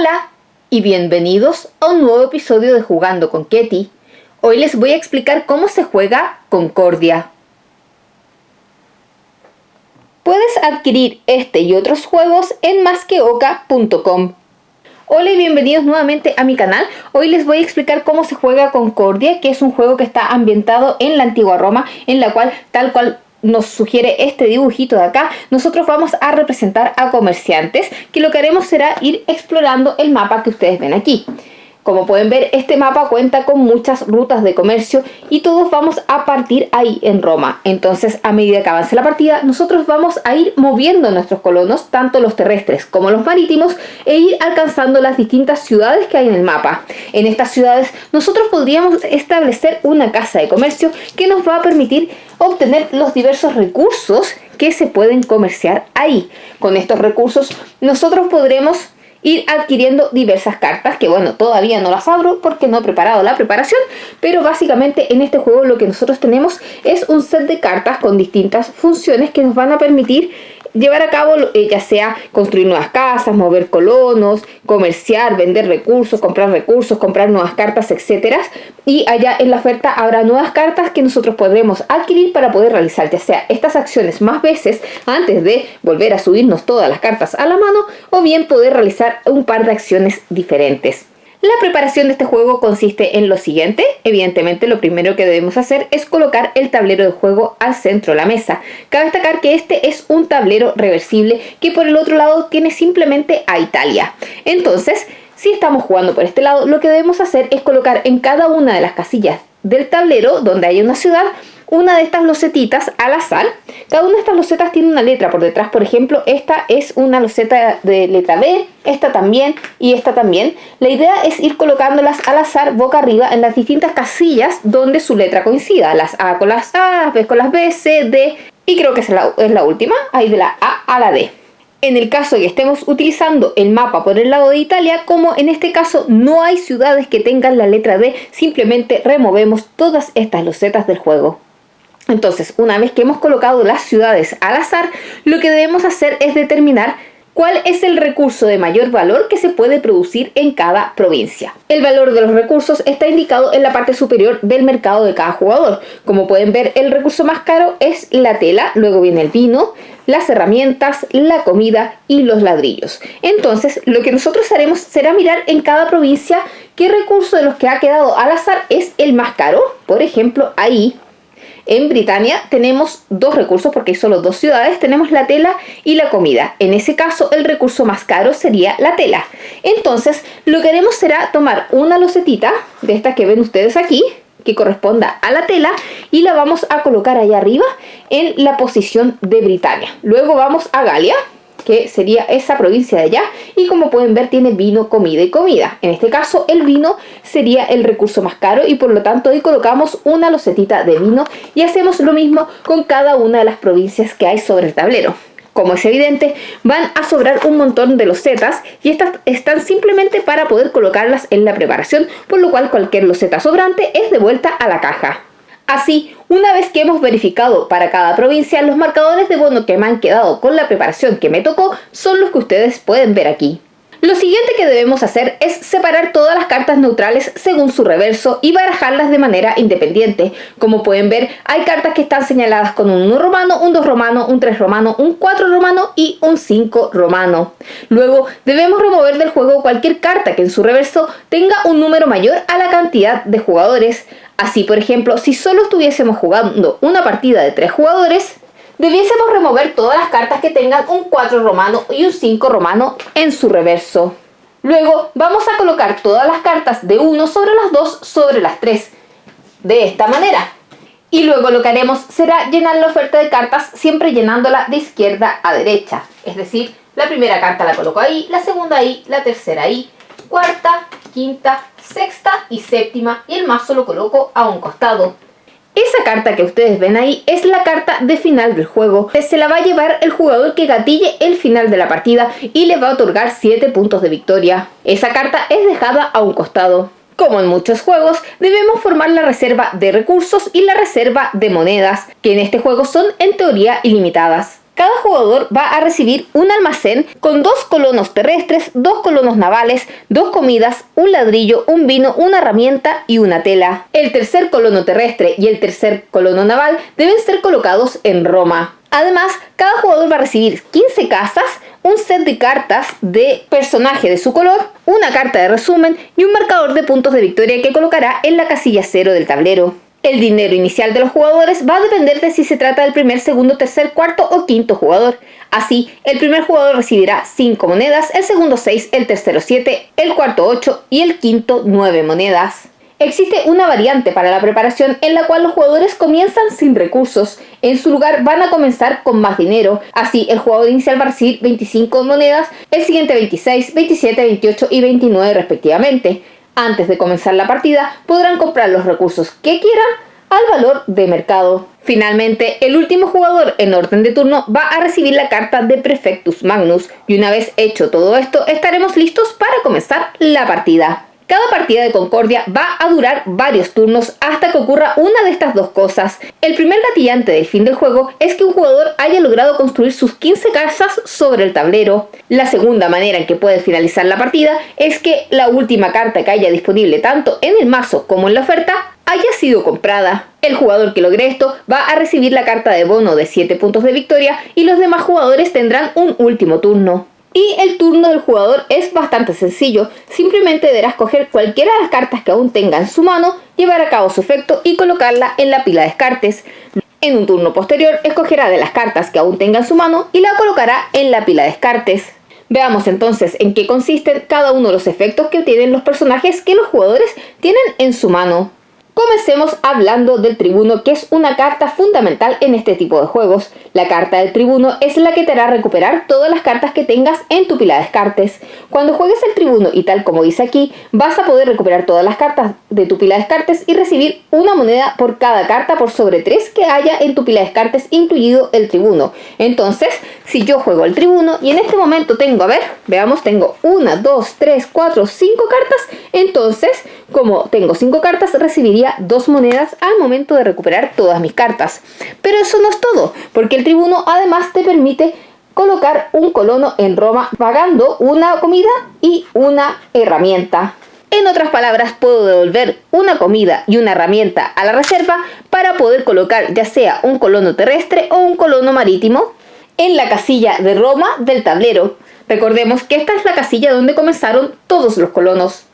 Hola y bienvenidos a un nuevo episodio de Jugando con Ketty. Hoy les voy a explicar cómo se juega Concordia. Puedes adquirir este y otros juegos en masqueoka.com. Hola y bienvenidos nuevamente a mi canal. Hoy les voy a explicar cómo se juega Concordia, que es un juego que está ambientado en la antigua Roma, en la cual, tal cual nos sugiere este dibujito de acá, nosotros vamos a representar a comerciantes, que lo que haremos será ir explorando el mapa que ustedes ven aquí. Como pueden ver, este mapa cuenta con muchas rutas de comercio y todos vamos a partir ahí en Roma. Entonces, a medida que avance la partida, nosotros vamos a ir moviendo nuestros colonos, tanto los terrestres como los marítimos, e ir alcanzando las distintas ciudades que hay en el mapa. En estas ciudades, nosotros podríamos establecer una casa de comercio que nos va a permitir obtener los diversos recursos que se pueden comerciar ahí. Con estos recursos, nosotros podremos ir adquiriendo diversas cartas, que bueno, todavía no las abro porque no he preparado la preparación, pero básicamente en este juego lo que nosotros tenemos es un set de cartas con distintas funciones que nos van a permitir llevar a cabo ya sea construir nuevas casas, mover colonos, comerciar, vender recursos, comprar nuevas cartas, etcétera. Y allá en la oferta habrá nuevas cartas que nosotros podremos adquirir para poder realizar ya sea estas acciones más veces antes de volver a subirnos todas las cartas a la mano, o bien poder realizar un par de acciones diferentes. La preparación de este juego consiste en lo siguiente. Evidentemente, lo primero que debemos hacer es colocar el tablero de juego al centro de la mesa. Cabe destacar que este es un tablero reversible que por el otro lado tiene simplemente a Italia. Entonces, si estamos jugando por este lado, lo que debemos hacer es colocar en cada una de las casillas del tablero donde haya una ciudad, una de estas losetitas al azar. Cada una de estas losetas tiene una letra por detrás. Por ejemplo, esta es una loseta de letra B, esta también y esta también. La idea es ir colocándolas al azar boca arriba en las distintas casillas donde su letra coincida. Las A con las A, las B con las B, C, D y creo que es la última, ahí de la A a la D. En el caso de que estemos utilizando el mapa por el lado de Italia, como en este caso no hay ciudades que tengan la letra D, simplemente removemos todas estas losetas del juego. Entonces, una vez que hemos colocado las ciudades al azar, lo que debemos hacer es determinar cuál es el recurso de mayor valor que se puede producir en cada provincia. El valor de los recursos está indicado en la parte superior del mercado de cada jugador. Como pueden ver, el recurso más caro es la tela, luego viene el vino, las herramientas, la comida y los ladrillos. Entonces, lo que nosotros haremos será mirar en cada provincia qué recurso de los que ha quedado al azar es el más caro. Por ejemplo, ahí en Britania tenemos dos recursos porque hay solo dos ciudades, tenemos la tela y la comida. En ese caso, el recurso más caro sería la tela. Entonces, lo que haremos será tomar una losetita de estas que ven ustedes aquí, que corresponda a la tela, y la vamos a colocar ahí arriba en la posición de Britania. Luego vamos a Galia, que sería esa provincia de allá, y como pueden ver tiene vino, comida y comida. En este caso el vino sería el recurso más caro y por lo tanto hoy colocamos una losetita de vino y hacemos lo mismo con cada una de las provincias que hay sobre el tablero. Como es evidente, van a sobrar un montón de losetas y estas están simplemente para poder colocarlas en la preparación, por lo cual cualquier loseta sobrante es devuelta a la caja. Así, una vez que hemos verificado para cada provincia, los marcadores de bono que me han quedado con la preparación que me tocó son los que ustedes pueden ver aquí. Lo siguiente que debemos hacer es separar todas las cartas neutrales según su reverso y barajarlas de manera independiente. Como pueden ver, hay cartas que están señaladas con un 1 romano, un 2 romano, un 3 romano, un 4 romano y un 5 romano. Luego, debemos remover del juego cualquier carta que en su reverso tenga un número mayor a la cantidad de jugadores. Así, por ejemplo, si solo estuviésemos jugando una partida de 3 jugadores, debiésemos remover todas las cartas que tengan un 4 romano y un 5 romano en su reverso. Luego vamos a colocar todas las cartas de 1 sobre las 2 sobre las 3, de esta manera. Y luego lo que haremos será llenar la oferta de cartas, siempre llenándola de izquierda a derecha. Es decir, la primera carta la coloco ahí, la segunda ahí, la tercera ahí, cuarta, quinta, sexta y séptima, y el mazo lo coloco a un costado. Esa carta que ustedes ven ahí es la carta de final del juego. Se la va a llevar el jugador que gatille el final de la partida y le va a otorgar 7 puntos de victoria. Esa carta es dejada a un costado. Como en muchos juegos, debemos formar la reserva de recursos y la reserva de monedas, que en este juego son en teoría ilimitadas. Cada jugador va a recibir un almacén con 2 colonos terrestres, 2 colonos navales, 2 comidas, un ladrillo, un vino, una herramienta y una tela. El tercer colono terrestre y el tercer colono naval deben ser colocados en Roma. Además, cada jugador va a recibir 15 casas, un set de cartas de personaje de su color, una carta de resumen y un marcador de puntos de victoria que colocará en la casilla 0 del tablero. El dinero inicial de los jugadores va a depender de si se trata del primer, segundo, tercer, cuarto o quinto jugador. Así, el primer jugador recibirá 5 monedas, el segundo 6, el tercero 7, el cuarto 8 y el quinto 9 monedas. Existe una variante para la preparación en la cual los jugadores comienzan sin recursos. En su lugar van a comenzar con más dinero. Así, el jugador inicial va a recibir 25 monedas, el siguiente 26, 27, 28 y 29 respectivamente. Antes de comenzar la partida, podrán comprar los recursos que quieran al valor de mercado. Finalmente, el último jugador en orden de turno va a recibir la carta de Prefectus Magnus y una vez hecho todo esto, estaremos listos para comenzar la partida. Cada partida de Concordia va a durar varios turnos hasta que ocurra una de estas dos cosas. El primer gatillante del fin del juego es que un jugador haya logrado construir sus 15 casas sobre el tablero. La segunda manera en que puede finalizar la partida es que la última carta que haya disponible tanto en el mazo como en la oferta haya sido comprada. El jugador que logre esto va a recibir la carta de bono de 7 puntos de victoria y los demás jugadores tendrán un último turno. Y el turno del jugador es bastante sencillo, simplemente deberá escoger cualquiera de las cartas que aún tenga en su mano, llevar a cabo su efecto y colocarla en la pila de descartes. En un turno posterior escogerá de las cartas que aún tenga en su mano y la colocará en la pila de descartes. Veamos entonces en qué consisten cada uno de los efectos que tienen los personajes que los jugadores tienen en su mano. Comencemos hablando del tribuno, que es una carta fundamental en este tipo de juegos. La carta del tribuno es la que te hará recuperar todas las cartas que tengas en tu pila de descartes. Cuando juegues el tribuno, y tal como dice aquí, vas a poder recuperar todas las cartas de tu pila de descartes y recibir una moneda por cada carta por sobre 3 que haya en tu pila de descartes, incluido el tribuno. Entonces, si yo juego el tribuno y en este momento tengo, veamos, tengo 1, 2, 3, 4, 5 cartas, entonces, como tengo 5 cartas, recibiría 2 monedas al momento de recuperar todas mis cartas. Pero eso no es todo, porque el tribuno además te permite colocar un colono en Roma pagando una comida y una herramienta. En otras palabras, puedo devolver una comida y una herramienta a la reserva para poder colocar ya sea un colono terrestre o un colono marítimo en la casilla de Roma del tablero. Recordemos que esta es la casilla donde comenzaron todos los colonos.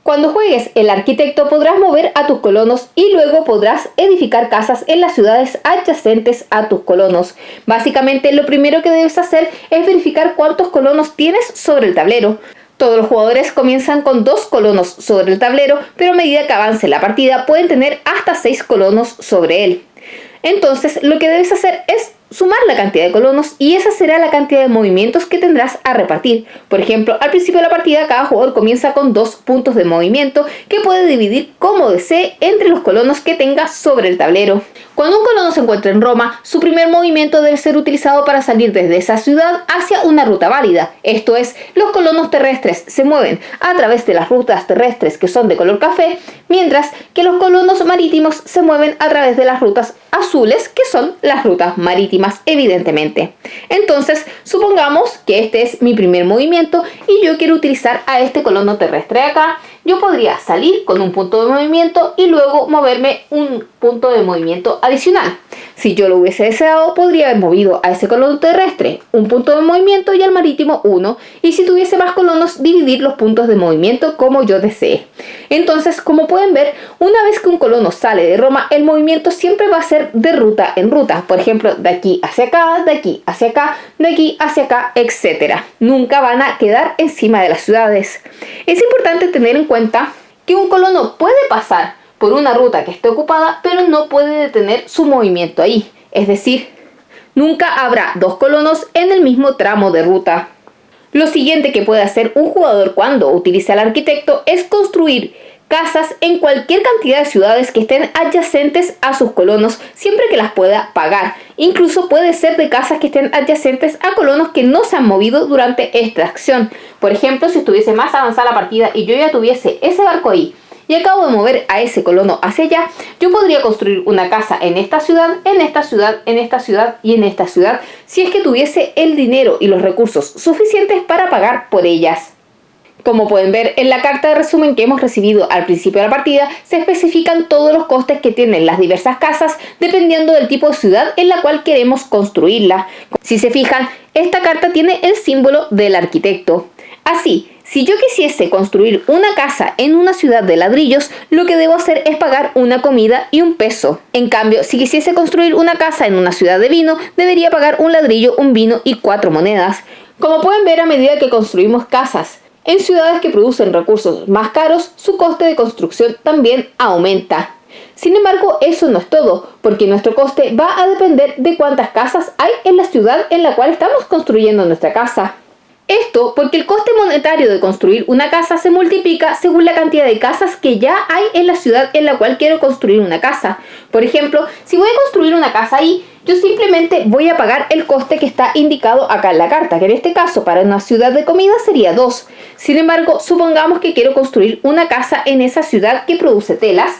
Cuando juegues el arquitecto podrás mover a tus colonos y luego podrás edificar casas en las ciudades adyacentes a tus colonos. Básicamente lo primero que debes hacer es verificar cuántos colonos tienes sobre el tablero. Todos los jugadores comienzan con 2 colonos sobre el tablero, pero a medida que avance la partida pueden tener hasta 6 colonos sobre él. Entonces lo que debes hacer es sumar la cantidad de colonos y esa será la cantidad de movimientos que tendrás a repartir. Por ejemplo, al principio de la partida cada jugador comienza con 2 puntos de movimiento que puede dividir como desee entre los colonos que tenga sobre el tablero. Cuando un colono se encuentra en Roma, su primer movimiento debe ser utilizado para salir desde esa ciudad hacia una ruta válida. Esto es, los colonos terrestres se mueven a través de las rutas terrestres que son de color café, mientras que los colonos marítimos se mueven a través de las rutas azules que son las rutas marítimas, evidentemente. Entonces, supongamos que este es mi primer movimiento y yo quiero utilizar a este colono terrestre de acá. Yo podría salir con un punto de movimiento y luego moverme un punto de movimiento adicional. Si yo lo hubiese deseado, podría haber movido a ese colono terrestre un punto de movimiento y al marítimo 1, y si tuviese más colonos, dividir los puntos de movimiento como yo desee. Entonces, como pueden ver, una vez que un colono sale de Roma, el movimiento siempre va a ser de ruta en ruta. Por ejemplo, de aquí hacia acá, de aquí hacia acá, de aquí hacia acá, etc. Nunca van a quedar encima de las ciudades. Es importante tener en cuenta que un colono puede pasar por una ruta que esté ocupada, pero no puede detener su movimiento ahí. Es decir, nunca habrá 2 colonos en el mismo tramo de ruta. Lo siguiente que puede hacer un jugador cuando utiliza al arquitecto es construir casas en cualquier cantidad de ciudades que estén adyacentes a sus colonos, siempre que las pueda pagar. Incluso puede ser de casas que estén adyacentes a colonos que no se han movido durante esta acción. Por ejemplo, si estuviese más avanzada la partida y yo ya tuviese ese barco ahí, y acabo de mover a ese colono hacia allá, yo podría construir una casa en esta ciudad, en esta ciudad, en esta ciudad y en esta ciudad, si es que tuviese el dinero y los recursos suficientes para pagar por ellas. Como pueden ver en la carta de resumen que hemos recibido al principio de la partida, se especifican todos los costes que tienen las diversas casas dependiendo del tipo de ciudad en la cual queremos construirla. Si se fijan, esta carta tiene el símbolo del arquitecto. Así, si yo quisiese construir una casa en una ciudad de ladrillos, lo que debo hacer es pagar una comida y un peso. En cambio, si quisiese construir una casa en una ciudad de vino, debería pagar un ladrillo, un vino y 4 monedas. Como pueden ver, a medida que construimos casas en ciudades que producen recursos más caros, su coste de construcción también aumenta. Sin embargo, eso no es todo, porque nuestro coste va a depender de cuántas casas hay en la ciudad en la cual estamos construyendo nuestra casa. Esto porque el coste monetario de construir una casa se multiplica según la cantidad de casas que ya hay en la ciudad en la cual quiero construir una casa. Por ejemplo, si voy a construir una casa ahí, yo simplemente voy a pagar el coste que está indicado acá en la carta, que en este caso para una ciudad de comida sería 2. Sin embargo, supongamos que quiero construir una casa en esa ciudad que produce telas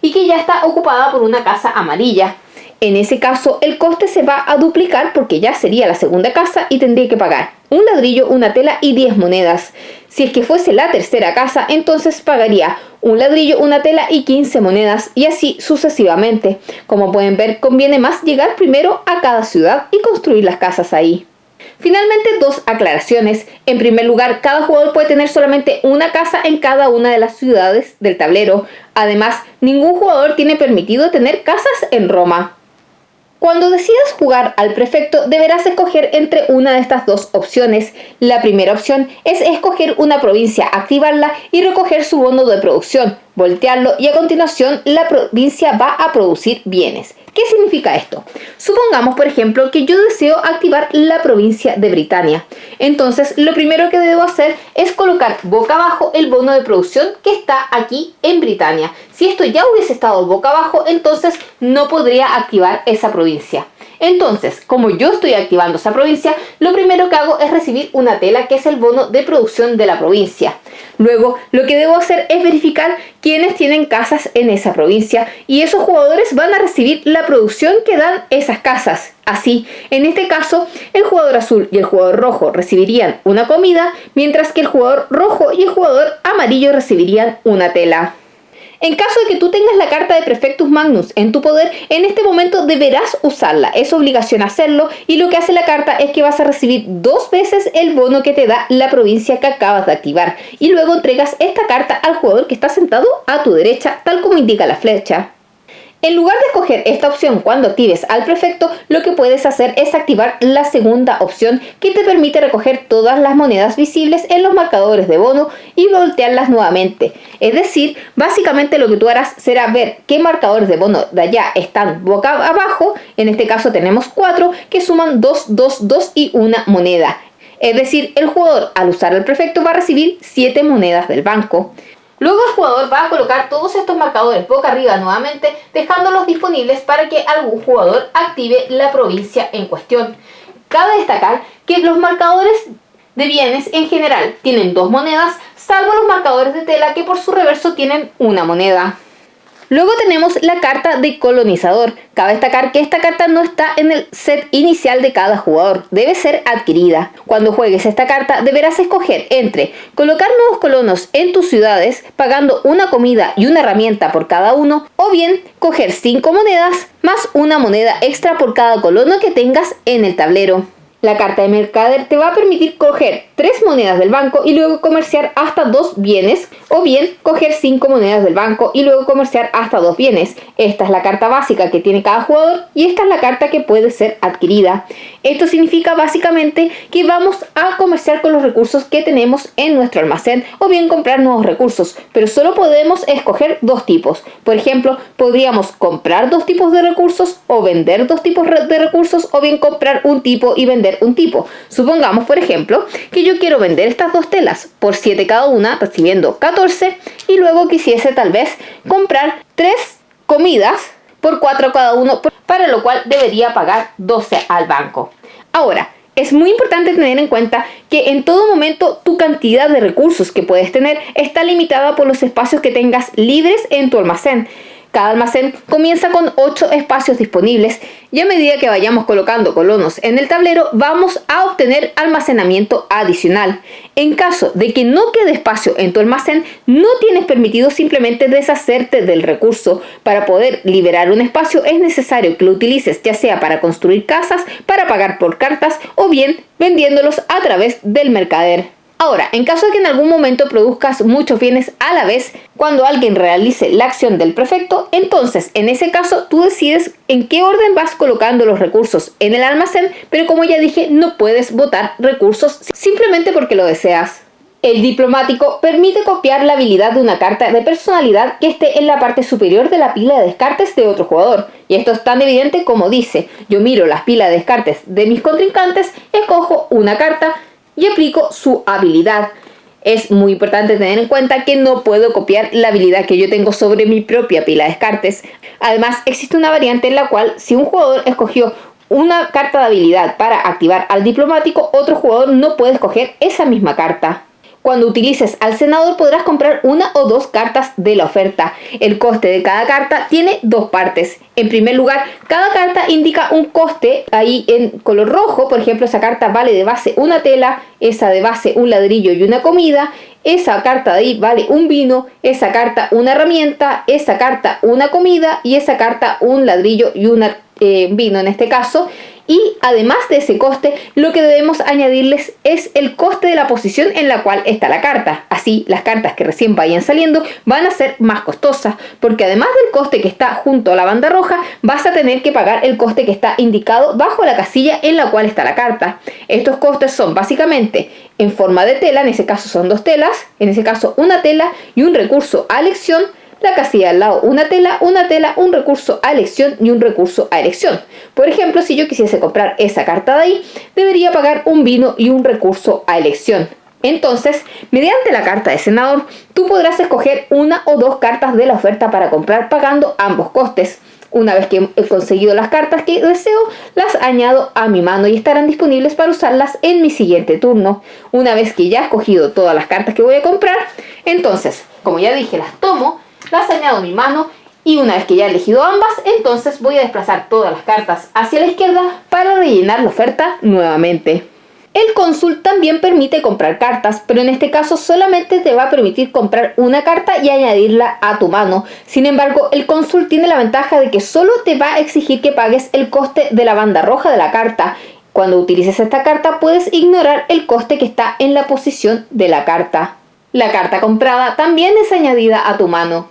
y que ya está ocupada por una casa amarilla. En ese caso, el coste se va a duplicar porque ya sería la segunda casa y tendría que pagar un ladrillo, una tela y 10 monedas. Si es que fuese la tercera casa, entonces pagaría un ladrillo, una tela y 15 monedas y así sucesivamente. Como pueden ver, conviene más llegar primero a cada ciudad y construir las casas ahí. Finalmente, 2 aclaraciones. En primer lugar, cada jugador puede tener solamente una casa en cada una de las ciudades del tablero. Además, ningún jugador tiene permitido tener casas en Roma. Cuando decidas jugar al prefecto, deberás escoger entre una de estas 2 opciones. La primera opción es escoger una provincia, activarla y recoger su bono de producción, voltearlo y a continuación la provincia va a producir bienes. ¿Qué significa esto? Supongamos, por ejemplo, que yo deseo activar la provincia de Britania. Entonces, lo primero que debo hacer es colocar boca abajo el bono de producción que está aquí en Britania. Si esto ya hubiese estado boca abajo, entonces no podría activar esa provincia. Entonces, como yo estoy activando esa provincia, lo primero que hago es recibir una tela que es el bono de producción de la provincia. Luego, lo que debo hacer es verificar quiénes tienen casas en esa provincia y esos jugadores van a recibir la producción que dan esas casas. Así, en este caso, el jugador azul y el jugador rojo recibirían una comida, mientras que el jugador rojo y el jugador amarillo recibirían una tela. En caso de que tú tengas la carta de Prefectus Magnus en tu poder, en este momento deberás usarla. Es obligación hacerlo y lo que hace la carta es que vas a recibir 2 veces el bono que te da la provincia que acabas de activar. Y luego entregas esta carta al jugador que está sentado a tu derecha, tal como indica la flecha. En lugar de escoger esta opción cuando actives al prefecto, lo que puedes hacer es activar la segunda opción que te permite recoger todas las monedas visibles en los marcadores de bono y voltearlas nuevamente. Es decir, básicamente lo que tú harás será ver qué marcadores de bono de allá están boca abajo. En este caso tenemos 4 que suman 2, 2, 2 y 1 moneda. Es decir, el jugador al usar el prefecto va a recibir 7 monedas del banco. Luego el jugador va a colocar todos estos marcadores boca arriba nuevamente, dejándolos disponibles para que algún jugador active la provincia en cuestión. Cabe destacar que los marcadores de bienes en general tienen 2 monedas, salvo los marcadores de tela que por su reverso tienen 1 moneda. Luego tenemos la carta de colonizador. Cabe destacar que esta carta no está en el set inicial de cada jugador, debe ser adquirida. Cuando juegues esta carta deberás escoger entre colocar nuevos colonos en tus ciudades pagando una comida y una herramienta por cada uno, o bien coger 5 monedas más una moneda extra por cada colono que tengas en el tablero. La carta de mercader te va a permitir coger 3 monedas del banco y luego comerciar hasta 2 bienes, o bien coger 5 monedas del banco y luego comerciar hasta 2 bienes. Esta es la carta básica que tiene cada jugador y esta es la carta que puede ser adquirida. Esto significa básicamente que vamos a comerciar con los recursos que tenemos en nuestro almacén o bien comprar nuevos recursos, pero solo podemos escoger 2 tipos. Por ejemplo, podríamos comprar 2 tipos de recursos o vender 2 tipos de recursos, o bien comprar un tipo y vender un tipo. Supongamos, por ejemplo, que yo quiero vender estas 2 telas por 7 cada una, recibiendo 14, y luego quisiese tal vez comprar 3 comidas por 4 cada uno, para lo cual debería pagar 12 al banco. Ahora, es muy importante tener en cuenta que en todo momento tu cantidad de recursos que puedes tener está limitada por los espacios que tengas libres en tu almacén. Cada almacén comienza con 8 espacios disponibles y a medida que vayamos colocando colonos en el tablero vamos a obtener almacenamiento adicional. En caso de que no quede espacio en tu almacén, no tienes permitido simplemente deshacerte del recurso. Para poder liberar un espacio es necesario que lo utilices ya sea para construir casas, para pagar por cartas o bien vendiéndolos a través del mercader. Ahora, en caso de que en algún momento produzcas muchos bienes a la vez, cuando alguien realice la acción del prefecto, entonces en ese caso tú decides en qué orden vas colocando los recursos en el almacén, pero como ya dije, no puedes botar recursos simplemente porque lo deseas. El diplomático permite copiar la habilidad de una carta de personalidad que esté en la parte superior de la pila de descartes de otro jugador. Y esto es tan evidente como dice, yo miro las pilas de descartes de mis contrincantes, escojo una carta y aplico su habilidad. Es muy importante tener en cuenta que no puedo copiar la habilidad que yo tengo sobre mi propia pila de descartes. Además, existe una variante en la cual si un jugador escogió una carta de habilidad para activar al diplomático, otro jugador no puede escoger esa misma carta. Cuando utilices al senador podrás comprar una o dos cartas de la oferta. El coste de cada carta tiene dos partes. En primer lugar, cada carta indica un coste ahí en color rojo. Por ejemplo, esa carta vale de base una tela, esa de base un ladrillo y una comida. Esa carta de ahí vale un vino, esa carta una herramienta, esa carta una comida y esa carta un ladrillo y un vino en este caso. Y además de ese coste, lo que debemos añadirles es el coste de la posición en la cual está la carta. Así, las cartas que recién vayan saliendo van a ser más costosas, porque además del coste que está junto a la banda roja, vas a tener que pagar el coste que está indicado bajo la casilla en la cual está la carta. Estos costes son básicamente en forma de tela, en ese caso son dos telas, en ese caso una tela y un recurso a elección. La casilla al lado una tela, un recurso a elección y un recurso a elección. Por ejemplo, si yo quisiese comprar esa carta de ahí, debería pagar un vino y un recurso a elección. Entonces, mediante la carta de senador, tú podrás escoger una o dos cartas de la oferta para comprar pagando ambos costes. Una vez que he conseguido las cartas que deseo, las añado a mi mano y estarán disponibles para usarlas en mi siguiente turno. Una vez que ya he escogido todas las cartas que voy a comprar, entonces, como ya dije, las tomo, las añado a mi mano y una vez que ya he elegido ambas, entonces voy a desplazar todas las cartas hacia la izquierda para rellenar la oferta nuevamente. El cónsul también permite comprar cartas, pero en este caso solamente te va a permitir comprar una carta y añadirla a tu mano. Sin embargo, el cónsul tiene la ventaja de que solo te va a exigir que pagues el coste de la banda roja de la carta. Cuando utilices esta carta puedes ignorar el coste que está en la posición de la carta. La carta comprada también es añadida a tu mano.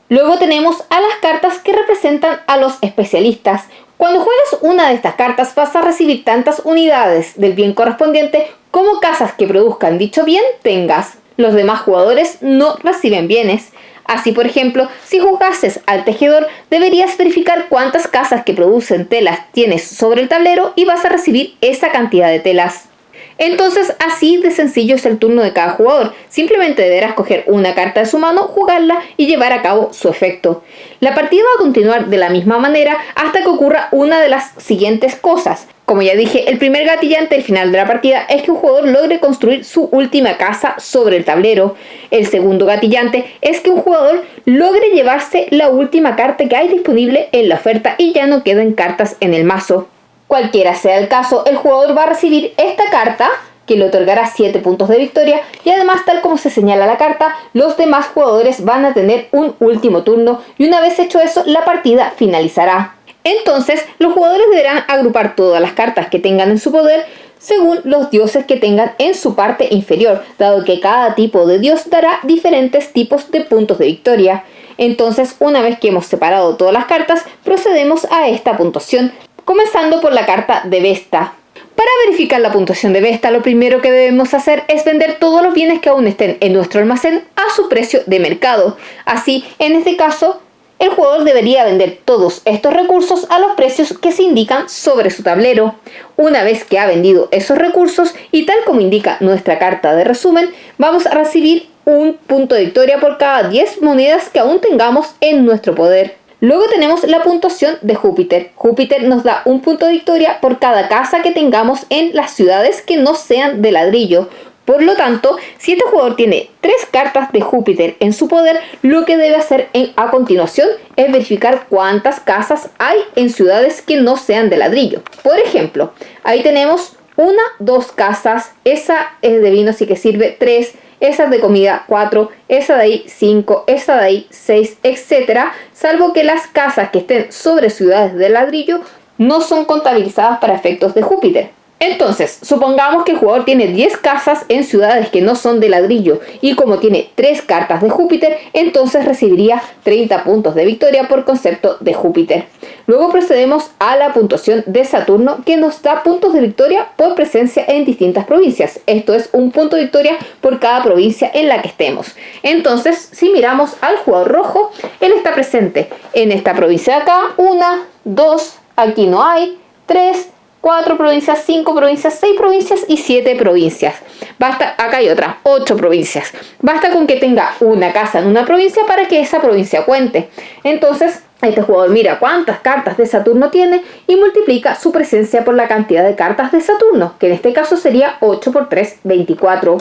Luego tenemos a las cartas que representan a los especialistas. Cuando juegas una de estas cartas vas a recibir tantas unidades del bien correspondiente como casas que produzcan dicho bien tengas. Los demás jugadores no reciben bienes. Así, por ejemplo, si jugases al tejedor, deberías verificar cuántas casas que producen telas tienes sobre el tablero y vas a recibir esa cantidad de telas. Entonces, así de sencillo es el turno de cada jugador. Simplemente deberás coger una carta de su mano, jugarla y llevar a cabo su efecto. La partida va a continuar de la misma manera hasta que ocurra una de las siguientes cosas. Como ya dije, el primer gatillante al final de la partida es que un jugador logre construir su última casa sobre el tablero. El segundo gatillante es que un jugador logre llevarse la última carta que hay disponible en la oferta y ya no queden cartas en el mazo. Cualquiera sea el caso, el jugador va a recibir esta carta que le otorgará 7 puntos de victoria y además, tal como se señala la carta, los demás jugadores van a tener un último turno y una vez hecho eso, la partida finalizará. Entonces, los jugadores deberán agrupar todas las cartas que tengan en su poder según los dioses que tengan en su parte inferior, dado que cada tipo de dios dará diferentes tipos de puntos de victoria. Entonces, una vez que hemos separado todas las cartas, procedemos a esta puntuación, comenzando por la carta de Vesta. Para verificar la puntuación de Vesta, lo primero que debemos hacer es vender todos los bienes que aún estén en nuestro almacén a su precio de mercado. Así, en este caso, el jugador debería vender todos estos recursos a los precios que se indican sobre su tablero. Una vez que ha vendido esos recursos, y tal como indica nuestra carta de resumen, vamos a recibir un punto de victoria por cada 10 monedas que aún tengamos en nuestro poder. Luego tenemos la puntuación de Júpiter. Júpiter nos da un punto de victoria por cada casa que tengamos en las ciudades que no sean de ladrillo. Por lo tanto, si este jugador tiene 3 cartas de Júpiter en su poder, lo que debe hacer a continuación es verificar cuántas casas hay en ciudades que no sean de ladrillo. Por ejemplo, ahí tenemos 1, 2 casas, esa es de vino, así que sirve 3, esa de comida 4, esa de ahí 5, esa de ahí 6, etc. Salvo que las casas que estén sobre ciudades de ladrillo no son contabilizadas para efectos de Júpiter. Entonces, supongamos que el jugador tiene 10 casas en ciudades que no son de ladrillo y como tiene 3 cartas de Júpiter, entonces recibiría 30 puntos de victoria por concepto de Júpiter. Luego procedemos a la puntuación de Saturno, que nos da puntos de victoria por presencia en distintas provincias. Esto es un punto de victoria por cada provincia en la que estemos. Entonces, si miramos al jugador rojo, él está presente en esta provincia de acá, 1, 2, aquí no hay, 3, 4 provincias, 5 provincias, 6 provincias y 7 provincias. Basta, acá hay otras 8 provincias. Basta con que tenga una casa en una provincia para que esa provincia cuente. Entonces, este jugador mira cuántas cartas de Saturno tiene y multiplica su presencia por la cantidad de cartas de Saturno, que en este caso sería 8 por 3, 24.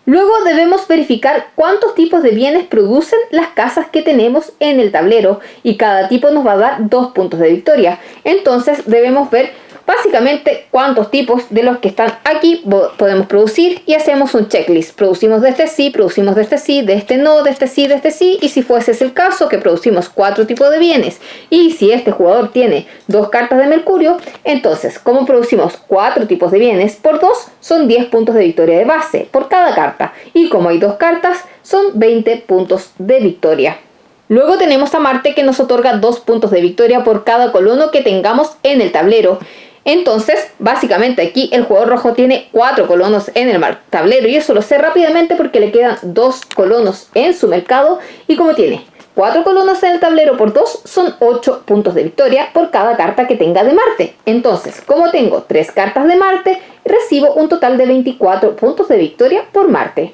Luego debemos verificar cuántos tipos de bienes producen las casas que tenemos en el tablero y cada tipo nos va a dar 2 puntos de victoria. Entonces debemos ver básicamente cuántos tipos de los que están aquí podemos producir y hacemos un checklist. Producimos de este sí, producimos de este sí, de este no, de este sí, de este sí. Y si fuese ese el caso, que producimos 4 tipos de bienes. Y si este jugador tiene 2 cartas de Mercurio, entonces como producimos 4 tipos de bienes por 2, son 10 puntos de victoria de base por cada carta. Y como hay 2 cartas, son 20 puntos de victoria. Luego tenemos a Marte, que nos otorga 2 puntos de victoria por cada colono que tengamos en el tablero. Entonces, básicamente aquí el jugador rojo tiene 4 colonos en el tablero y eso lo sé rápidamente porque le quedan 2 colonos en su mercado y como tiene 4 colonos en el tablero por 2 son 8 puntos de victoria por cada carta que tenga de Marte. Entonces, como tengo 3 cartas de Marte, recibo un total de 24 puntos de victoria por Marte.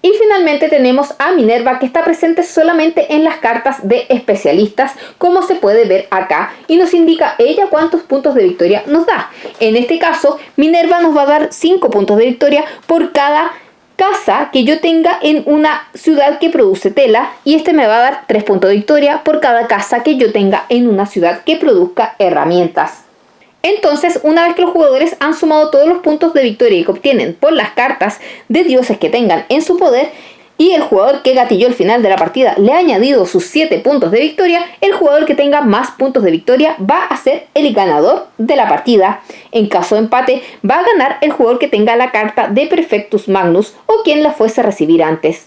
Y finalmente tenemos a Minerva, que está presente solamente en las cartas de especialistas, como se puede ver acá, y nos indica ella cuántos puntos de victoria nos da. En este caso, Minerva nos va a dar 5 puntos de victoria por cada casa que yo tenga en una ciudad que produce tela, y este me va a dar 3 puntos de victoria por cada casa que yo tenga en una ciudad que produzca herramientas. Entonces, una vez que los jugadores han sumado todos los puntos de victoria que obtienen por las cartas de dioses que tengan en su poder, y el jugador que gatilló el final de la partida le ha añadido sus 7 puntos de victoria, el jugador que tenga más puntos de victoria va a ser el ganador de la partida. En caso de empate, va a ganar el jugador que tenga la carta de Perfectus Magnus o quien la fuese a recibir antes.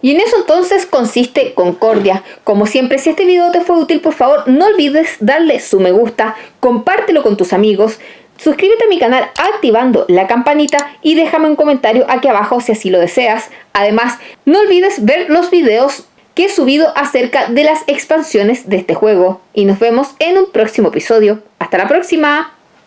Y en eso entonces consiste Concordia. Como siempre, si este video te fue útil, por favor no olvides darle su me gusta, compártelo con tus amigos, suscríbete a mi canal activando la campanita y déjame un comentario aquí abajo si así lo deseas. Además, no olvides ver los videos que he subido acerca de las expansiones de este juego. Y nos vemos en un próximo episodio. ¡Hasta la próxima!